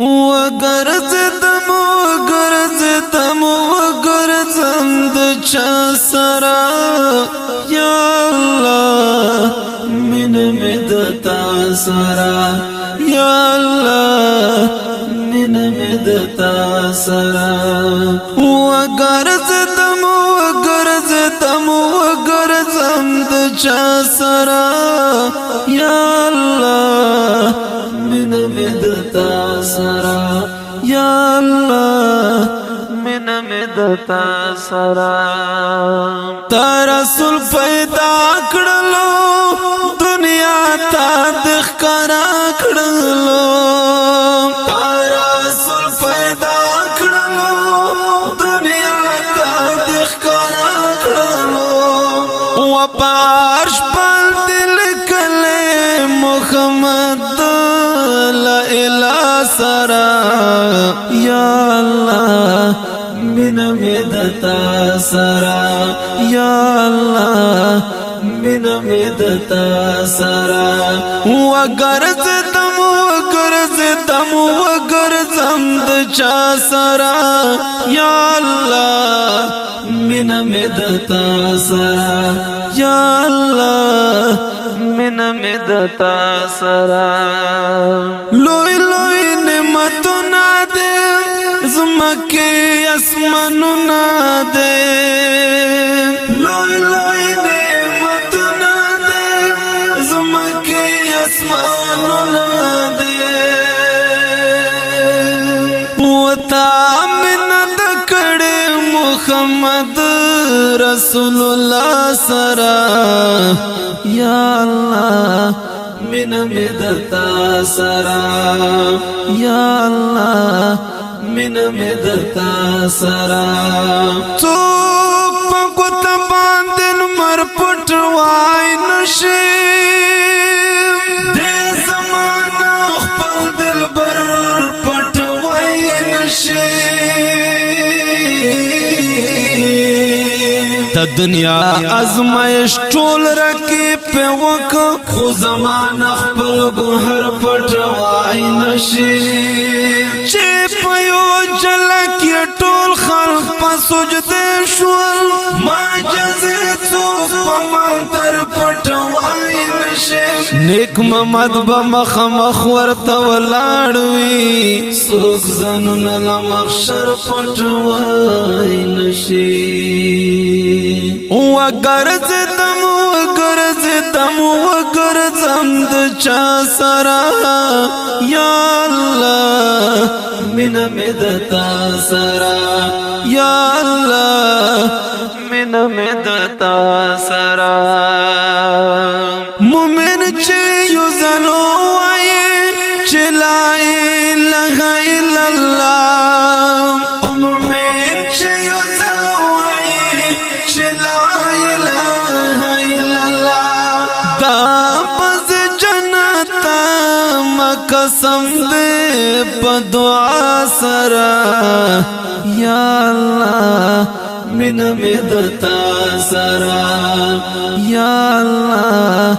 وګرځدم وګرځم د چا سره یا الله مینه مې د تا سره یا الله مینه مې د تا سره وګرځدم د چا سره یا الله مینه مې د تا سره یا الله مینه مې د تا سره تا رسول پیدا کړلو دنیا ته د ښکارا کړلو تا رسول پیدا کړلو دنیا ته د ښکارا کړلو و پارش پل دل کله محمد لا اله سرا یا الله مینه مې د تا سره یا الله مینه مې د تا سره وګرځدم د چا سره یا الله مینه مې د تا سره یا الله مینه مې د تا سره لوی لوی نعمتونه دې زمکه اسمانونه دې لوی لوی نعمتونه دې زمکه اسمانونه دې وتا مینه د کړه محمد رسول الله سره یا الله مینه مې د تا سره یا الله مینه مې د تا سره څوک په ګوت باندې مر پټ وای نشي دې زمانہ خپل دلبر پټ وای نشي د دنیا ازمایش ټول رکیب په وک خو زمانہ خپل ګهر پټوای نشي چې په یو جلک ټول خلق په سجده شول ما جزیتو په منتر پټوای نشي نیک محمد به مخ ورته ولاړوي څوک ځانونه له محشر پټوای نشي وګرځم د چا سره یا الله مینه مې د تا سره یا الله مینه مې د تا سره مومن چې یو ځلو وایي چې لا اله الا الله مومن چې یو ځلو وایي چې لا اله الا الله دا پس جنت قسم دې په دعا سره یا الله مینه مې د تا سره یا الله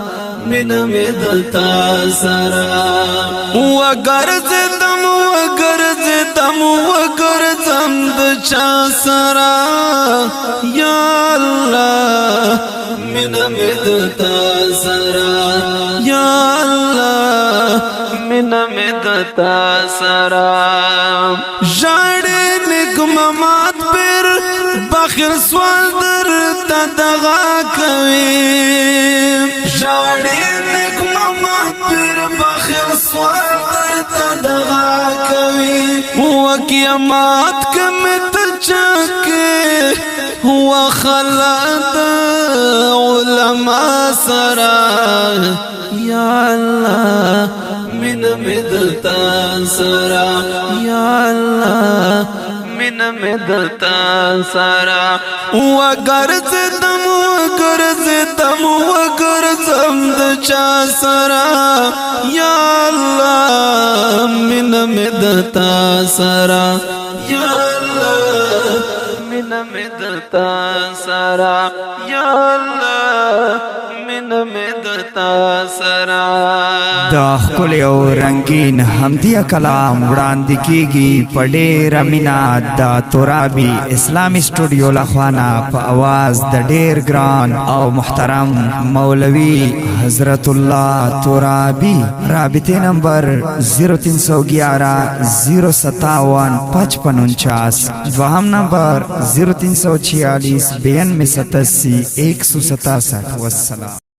مینه مې د تا سره وګرځدم د چا سره یا الله مینه مې د تا سره یا الله مینه مې د تا سره ژړې نګمات پر بخیر سوال در ته دغا کوي ژړې نګمات پر بخیر سوال در ته دغا کوي وقیامت کمت چکه هو خلد علماء سرا یا الله مینه مې د تا سره یا الله مینه مې د تا سره وګرځدم د چا سره یا الله مینه مې د تا سره یا الله من مدتا سرا یا اللہ من مدتا سرا دا خپل او رنگین حمدیه کلام وړاندې کیږي په ډېره مینه د ترابي اسلامي سټوډیو لخوانا په اواز د ډېر ګران او محترم مولوي حضرت الله ترابي رابطه نمبر 0311 057 5549 دوهم نمبر 0346 92 87 167 والسلام.